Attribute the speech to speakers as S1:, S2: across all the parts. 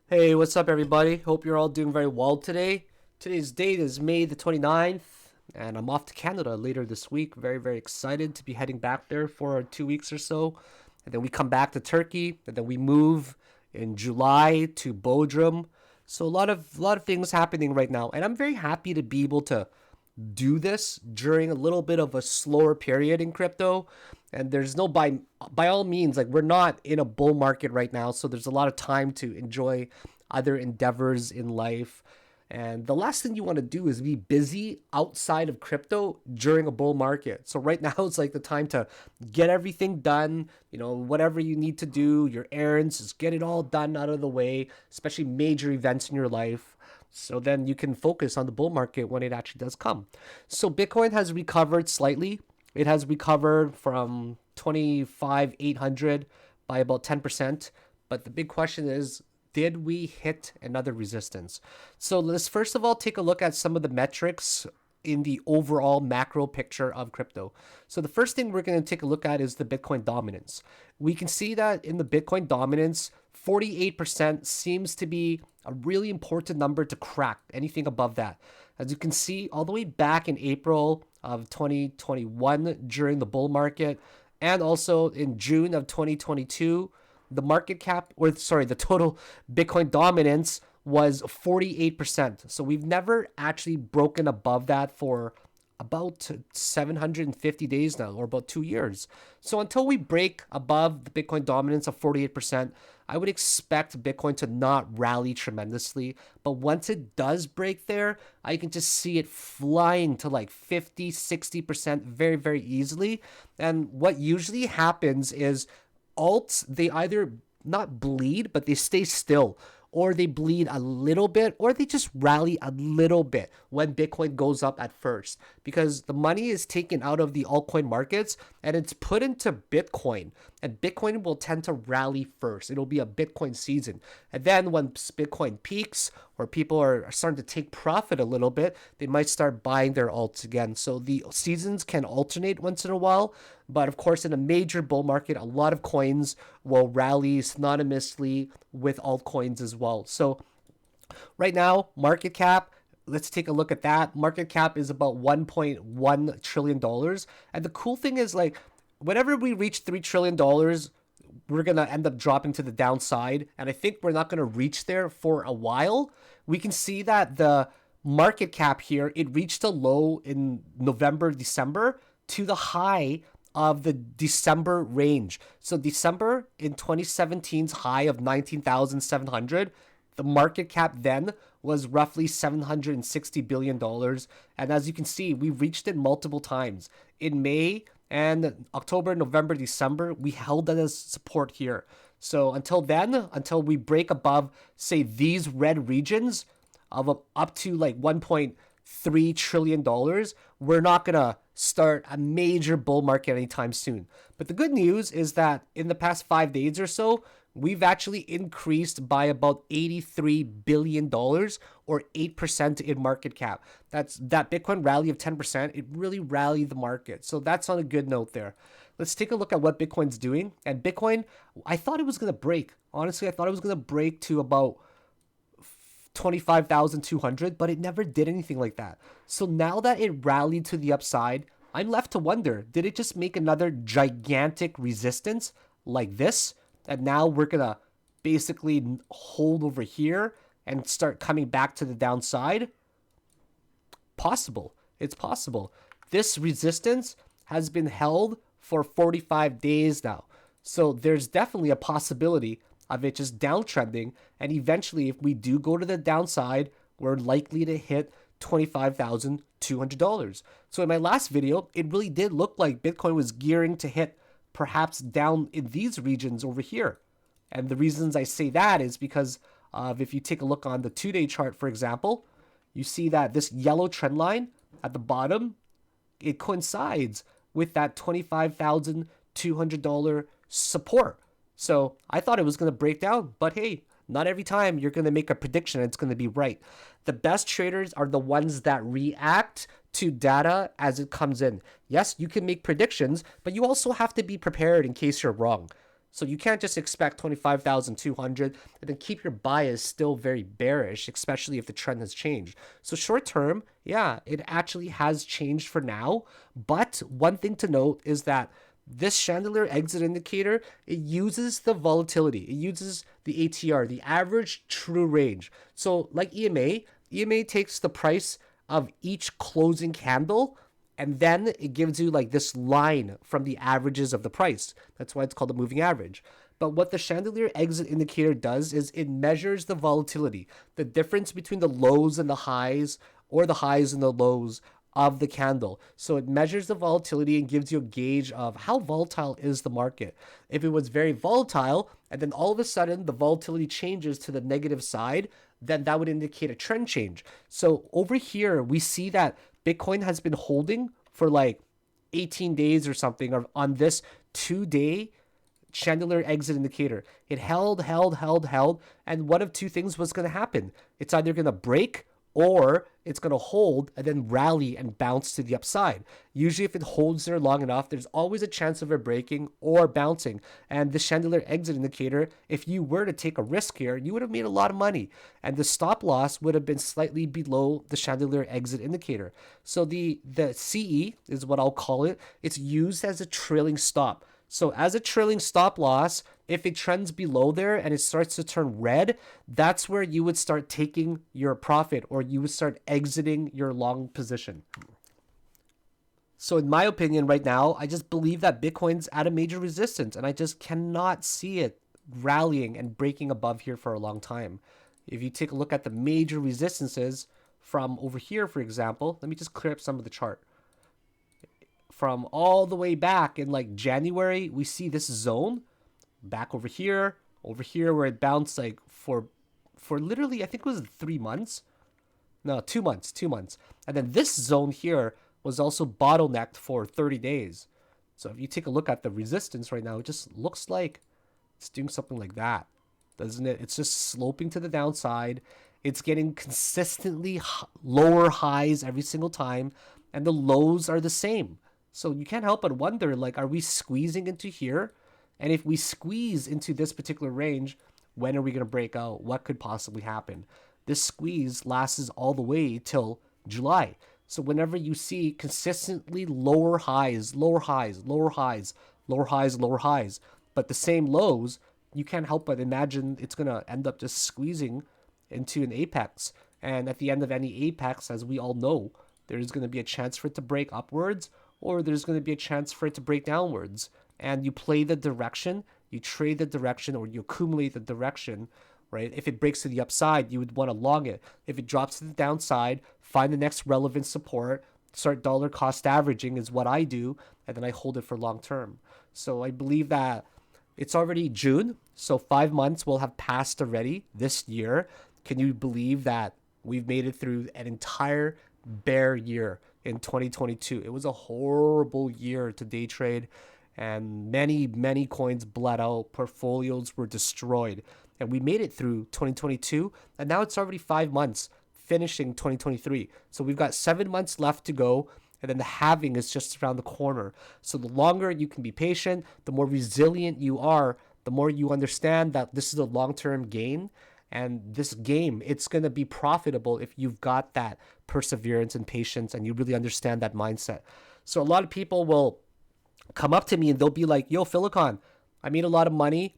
S1: Hey, what's up, everybody? Hope you're all doing very well today. Today's date is May the 29th, and I'm off to Canada later this week. Very, very excited to be heading back there for 2 weeks or so. And then we come back to Turkey, and then we move in July to Bodrum. So a lot of things happening right now, and I'm very happy to be able to do this during a little bit of a slower period in crypto. And there's no by all means, like, we're not in a bull market right now, so there's a lot of time to enjoy other endeavors in life. And the last thing you want to do is be busy outside of crypto during a bull market. So right now it's like the time to get everything done, whatever you need to do, your errands, just get it all done out of the way, especially major events in your life. So then you can focus on the bull market when it actually does come. So Bitcoin has recovered slightly. It has recovered from 25,800 by about 10%. But the big question is, did we hit another resistance? So let's first of all take a look at some of the metrics in the overall macro picture of crypto. So the first thing we're going to take a look at is the Bitcoin dominance. We can see that in the Bitcoin dominance, 48% seems to be a really important number to crack. Anything above that, as you can see, all the way back in April of 2021 during the bull market, and also in June of 2022, the market cap, or sorry, the total Bitcoin dominance was 48%. So we've never actually broken above that for about 750 days now, or about 2 years. So until we break above the Bitcoin dominance of 48%, I would expect Bitcoin to not rally tremendously. But once it does break there, I can just see it flying to like 50, 60% very, very easily. And what usually happens is alts, they either not bleed, but they stay still, or they bleed a little bit, or they just rally a little bit when Bitcoin goes up at first, because the money is taken out of the altcoin markets and it's put into Bitcoin, and Bitcoin will tend to rally first. It'll be a Bitcoin season. And then when Bitcoin peaks, or people are starting to take profit a little bit, they might start buying their alts again. So the seasons can alternate once in a while. But of course, in a major bull market, a lot of coins will rally synonymously with altcoins as well. So right now, market cap, let's take a look at that. Market cap is about $1.1 trillion. And the cool thing is, like, whenever we reach $3 trillion, we're going to end up dropping to the downside. And I think we're not going to reach there for a while. We can see that the market cap here, it reached a low in November, December, to the high of the December range. So December in 2017's high of 19,700, the market cap then was roughly $760 billion. And as you can see, we reached it multiple times. In May and October, November, December, we held that as support here. So until then, until we break above, say, these red regions of up to like $1.3 trillion, we're not going to start a major bull market anytime soon. But the good news is that in the past 5 days or so, we've actually increased by about $83 billion, or 8% in market cap. That's that Bitcoin rally of 10%. It really rallied the market. So that's on a good note there. Let's take a look at what Bitcoin's doing. And Bitcoin, I thought it was going to break. Honestly, I thought it was going to break to about 25,200, but it never did anything like that. So now that it rallied to the upside, I'm left to wonder, did it just make another gigantic resistance like this? And now we're going to basically hold over here and start coming back to the downside? Possible. It's possible. This resistance has been held for 45 days now. So there's definitely a possibility of it just downtrending. And eventually, if we do go to the downside, we're likely to hit $25,200. So in my last video, it really did look like Bitcoin was gearing to hit perhaps down in these regions over here. And the reasons I say that is because of, if you take a look on the 2-day chart, for example, you see that this yellow trend line at the bottom, it coincides with that $25,200 support. So I thought it was going to break down, but hey, not every time you're going to make a prediction it's going to be right. The best traders are the ones that react to data as it comes in. Yes, you can make predictions, but you also have to be prepared in case you're wrong. So you can't just expect 25,200 and then keep your bias still very bearish, especially if the trend has changed. So short term, yeah, it actually has changed for now. But one thing to note is that this chandelier exit indicator, it uses the volatility. It uses the ATR, the average true range. So like EMA takes the price of each closing candle, and then it gives you like this line from the averages of the price. That's why it's called a moving average. But what the chandelier exit indicator does is it measures the volatility, the difference between the lows and the highs, or the highs and the lows of the candle. So it measures the volatility and gives you a gauge of how volatile is the market. If it was very volatile and then all of a sudden the volatility changes to the negative side, then that would indicate a trend change. So over here, we see that Bitcoin has been holding for like 18 days or something, or on this 2-day chandelier exit indicator. It held, and one of two things was going to happen. It's either going to break or it's going to hold and then rally and bounce to the upside. Usually if it holds there long enough, there's always a chance of it breaking or bouncing. And the chandelier exit indicator, if you were to take a risk here, you would have made a lot of money. And the stop loss would have been slightly below the chandelier exit indicator. So the CE is what I'll call it. It's used as a trailing stop. So as a trailing stop loss, if it trends below there and it starts to turn red, that's where you would start taking your profit, or you would start exiting your long position. So in my opinion right now, I just believe that Bitcoin's at a major resistance, and I just cannot see it rallying and breaking above here for a long time. If you take a look at the major resistances from over here, for example, let me just clear up some of the chart. From all the way back in like January, we see this zone back over here where it bounced like for literally, I think it was 3 months. No, 2 months. And then this zone here was also bottlenecked for 30 days. So if you take a look at the resistance right now, it just looks like it's doing something like that, doesn't it? It's just sloping to the downside. It's getting consistently lower highs every single time, and the lows are the same. So you can't help but wonder, like, are we squeezing into here? And if we squeeze into this particular range, when are we going to break out? What could possibly happen? This squeeze lasts all the way till July. So whenever you see consistently lower highs, but the same lows, you can't help but imagine it's going to end up just squeezing into an apex. And at the end of any apex, as we all know, there's going to be a chance for it to break upwards, or there's going to be a chance for it to break downwards. And you play the direction, you trade the direction, or you accumulate the direction, right? If it breaks to the upside, you would want to long it. If it drops to the downside, find the next relevant support, start dollar cost averaging is what I do, and then I hold it for long term. So I believe that it's already June, so 5 months will have passed already this year. Can you believe that we've made it through an entire bear year in 2022? It was a horrible year to day trade, and many coins bled out, portfolios were destroyed, and we made it through 2022, and now it's already 5 months finishing 2023. So we've got 7 months left to go, and then the halving is just around the corner. So the longer you can be patient, the more resilient you are, the more you understand that this is a long-term game. And this game, it's going to be profitable if you've got that perseverance and patience and you really understand that mindset. So a lot of people will come up to me and they'll be like, yo, Philakone, I made a lot of money.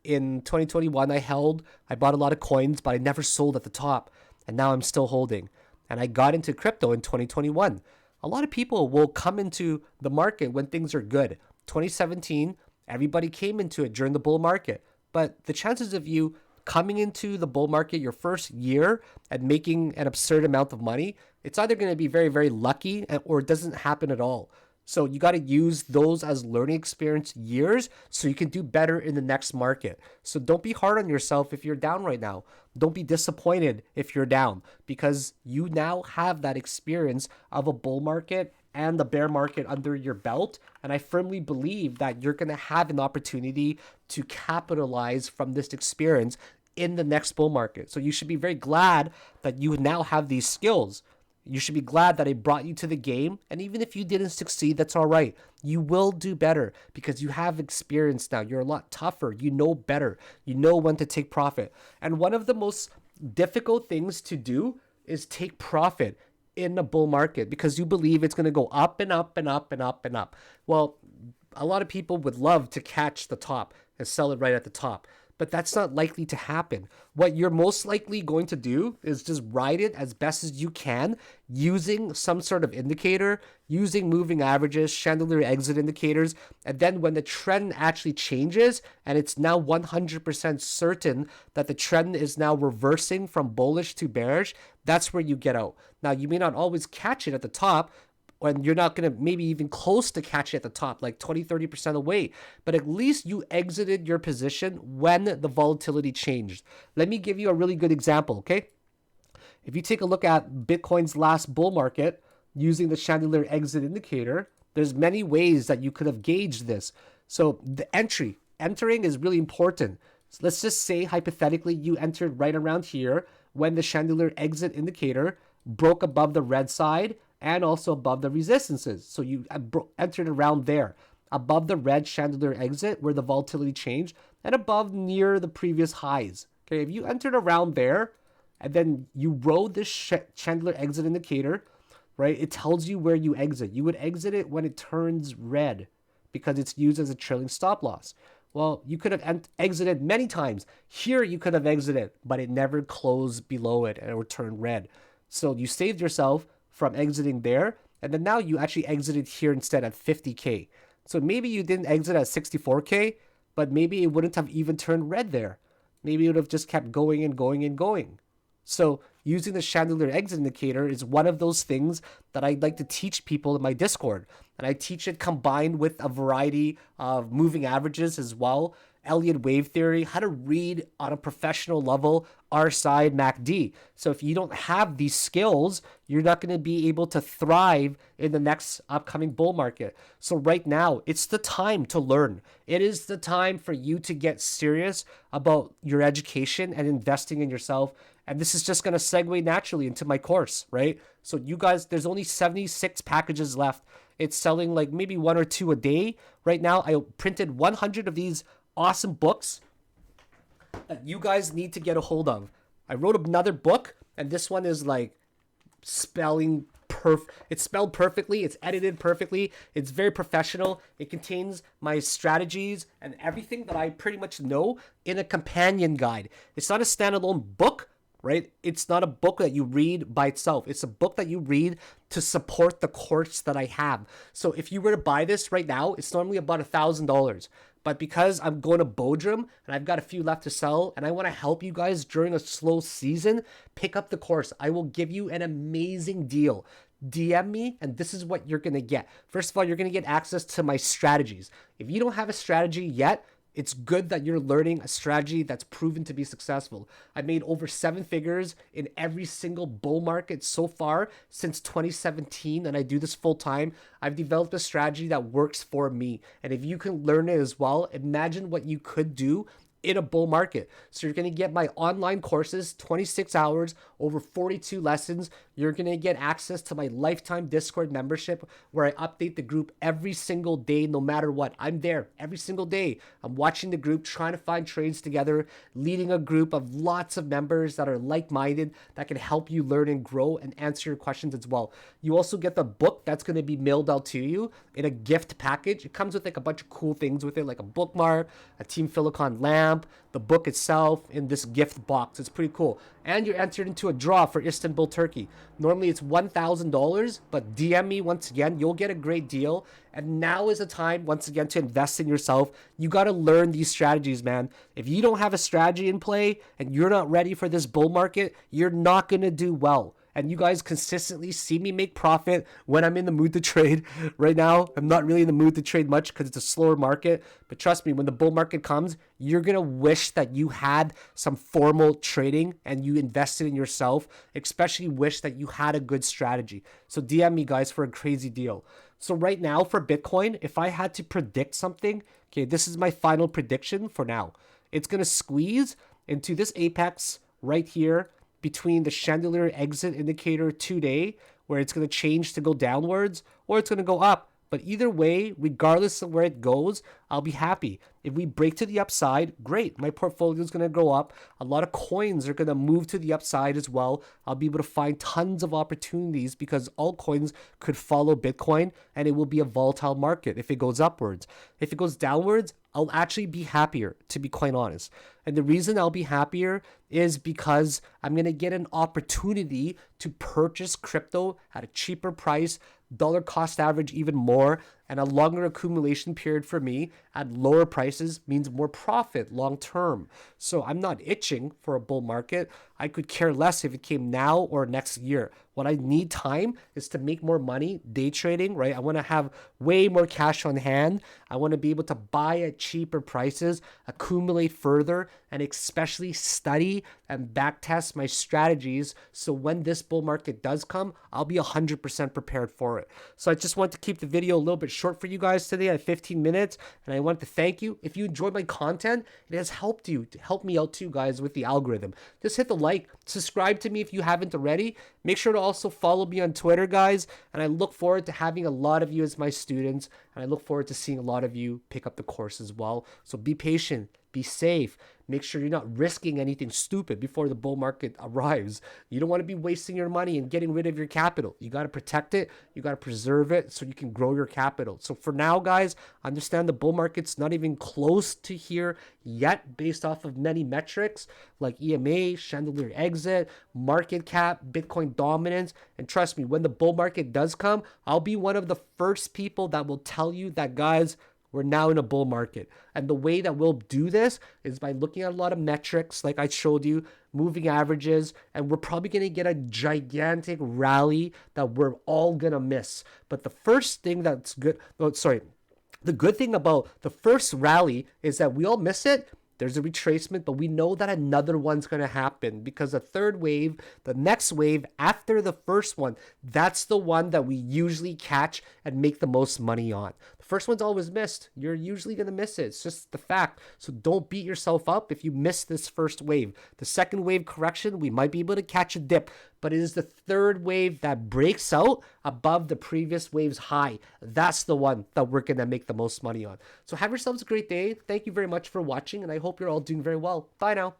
S1: In 2021, I bought a lot of coins, but I never sold at the top. And now I'm still holding. And I got into crypto in 2021. A lot of people will come into the market when things are good. 2017, everybody came into it during the bull market. But the chances of you coming into the bull market your first year and making an absurd amount of money, it's either going to be very, very lucky or it doesn't happen at all. So you got to use those as learning experience years so you can do better in the next market. So don't be hard on yourself if you're down right now. Don't be disappointed if you're down, because you now have that experience of a bull market and the bear market under your belt. And I firmly believe that you're going to have an opportunity to capitalize from this experience in the next bull market. So you should be very glad that you now have these skills. You should be glad that I brought you to the game. And even if you didn't succeed, that's all right. You will do better because you have experience now. You're a lot tougher. You know better. You know when to take profit. And one of the most difficult things to do is take profit in a bull market because you believe it's going to go up and up and up and up and up. Well, a lot of people would love to catch the top and sell it right at the top, but that's not likely to happen. What you're most likely going to do is just ride it as best as you can using some sort of indicator, using moving averages, chandelier exit indicators, and then when the trend actually changes and it's now 100% certain that the trend is now reversing from bullish to bearish, that's where you get out. Now, you may not always catch it at the top, when you're not going to maybe even close to catch it at the top, like 20-30% away. But at least you exited your position when the volatility changed. Let me give you a really good example, okay? If you take a look at Bitcoin's last bull market using the Chandelier exit indicator, there's many ways that you could have gauged this. So the entering is really important. So let's just say hypothetically you entered right around here when the Chandelier exit indicator broke above the red side and also above the resistances. So you entered around there, above the red chandelier exit where the volatility changed and above near the previous highs. Okay, if you entered around there and then you rode this chandelier exit indicator, right, it tells you where you exit. You would exit it when it turns red because it's used as a trailing stop loss. Well, you could have exited many times. Here you could have exited, but it never closed below it and it would turn red. So you saved yourself from exiting there, and then now you actually exited here instead at 50K. So maybe you didn't exit at 64K, but maybe it wouldn't have even turned red there. Maybe it would have just kept going and going and going. So using the chandelier exit indicator is one of those things that I like to teach people in my Discord. And I teach it combined with a variety of moving averages as well, Elliott wave theory, how to read on a professional level RSI and MACD. So if you don't have these skills, you're not going to be able to thrive in the next upcoming bull market. So right now, it's the time to learn. It is the time for you to get serious about your education and investing in yourself. And this is just going to segue naturally into my course, right? So you guys, there's only 76 packages left. It's selling like maybe 1 or 2 a day. Right now, I printed 100 of these awesome books that you guys need to get a hold of. I wrote another book, and this one is like it's spelled perfectly, it's edited perfectly, it's very professional. It contains my strategies and everything that I pretty much know in a companion guide. It's not a standalone book, right? It's not a book that you read by itself. It's a book that you read to support the course that I have. So if you were to buy this right now, it's normally about $1,000. But because I'm going to Bodrum and I've got a few left to sell and I want to help you guys during a slow season, pick up the course. I will give you an amazing deal. DM me and this is what you're going to get. First of all, you're going to get access to my strategies. If you don't have a strategy yet, it's good that you're learning a strategy that's proven to be successful. I made over 7 figures in every single bull market so far since 2017, and I do this full time. I've developed a strategy that works for me. And if you can learn it as well, imagine what you could do in a bull market. So you're going to get my online courses, 26 hours, over 42 lessons. You're going to get access to my lifetime Discord membership where I update the group every single day, no matter what. I'm there every single day. I'm watching the group, trying to find trades together, leading a group of lots of members that are like-minded that can help you learn and grow and answer your questions as well. You also get the book that's going to be mailed out to you in a gift package. It comes with like a bunch of cool things with it, like a bookmark, a Team Philakone lamp, the book itself in this gift box. It's pretty cool. And you're entered into a draw for Istanbul, Turkey. Normally it's $1,000, but DM me once again. You'll get a great deal. And now is the time, once again, to invest in yourself. You got to learn these strategies, man. If you don't have a strategy in play and you're not ready for this bull market, you're not going to do well. And you guys consistently see me make profit when I'm in the mood to trade. Right now, I'm not really in the mood to trade much because it's a slower market. But trust me, when the bull market comes, you're going to wish that you had some formal trading and you invested in yourself, especially wish that you had a good strategy. So DM me, guys, for a crazy deal. So right now for Bitcoin, if I had to predict something, okay, this is my final prediction for now. It's going to squeeze into this apex right here between the Chandelier exit indicator today where it's going to change to go downwards or it's going to go up. But either way, regardless of where it goes, I'll be happy. If we break to the upside, great. My portfolio is going to go up. A lot of coins are going to move to the upside as well. I'll be able to find tons of opportunities because altcoins could follow Bitcoin and it will be a volatile market if it goes upwards. If it goes downwards, I'll actually be happier, to be quite honest. And the reason I'll be happier is because I'm going to get an opportunity to purchase crypto at a cheaper price, dollar cost average even more, and a longer accumulation period for me at lower prices means more profit long term. So I'm not itching for a bull market. I could care less if it came now or next year. What I need time is to make more money day trading, right? I want to have way more cash on hand. I want to be able to buy at cheaper prices, accumulate further, and especially study and backtest my strategies. So when this bull market does come, I'll be 100% prepared for it. So I just want to keep the video a little bit short for you guys today at 15 minutes. And I want to thank you. If you enjoyed my content, it has helped you to help me out too, guys, with the algorithm. Just hit the like, subscribe to me if you haven't already. Make sure to also follow me on Twitter, guys. And I look forward to having a lot of you as my students. And I look forward to seeing a lot of you pick up the course as well. So be patient, be safe. Make sure you're not risking anything stupid before the bull market arrives. You don't want to be wasting your money and getting rid of your capital. You got to protect it. You got to preserve it so you can grow your capital. So for now, guys, understand the bull market's not even close to here yet based off of many metrics like EMA, Chandelier exit, market cap, Bitcoin dominance. And trust me, when the bull market does come, I'll be one of the first people that will tell you that, guys, we're now in a bull market. And the way that we'll do this is by looking at a lot of metrics, like I showed you, moving averages, and we're probably going to get a gigantic rally that we're all going to miss. But the first thing that's good, the good thing about the first rally is that we all miss it. There's a retracement, but we know that another one's going to happen because the third wave, the next wave after the first one, that's the one that we usually catch and make the most money on. The first one's always missed. You're usually going to miss it. It's just the fact. So don't beat yourself up if you miss this first wave. The second wave correction, we might be able to catch a dip, but it is the third wave that breaks out above the previous wave's high. That's the one that we're going to make the most money on. So have yourselves a great day. Thank you very much for watching, and I hope you're all doing very well. Bye now.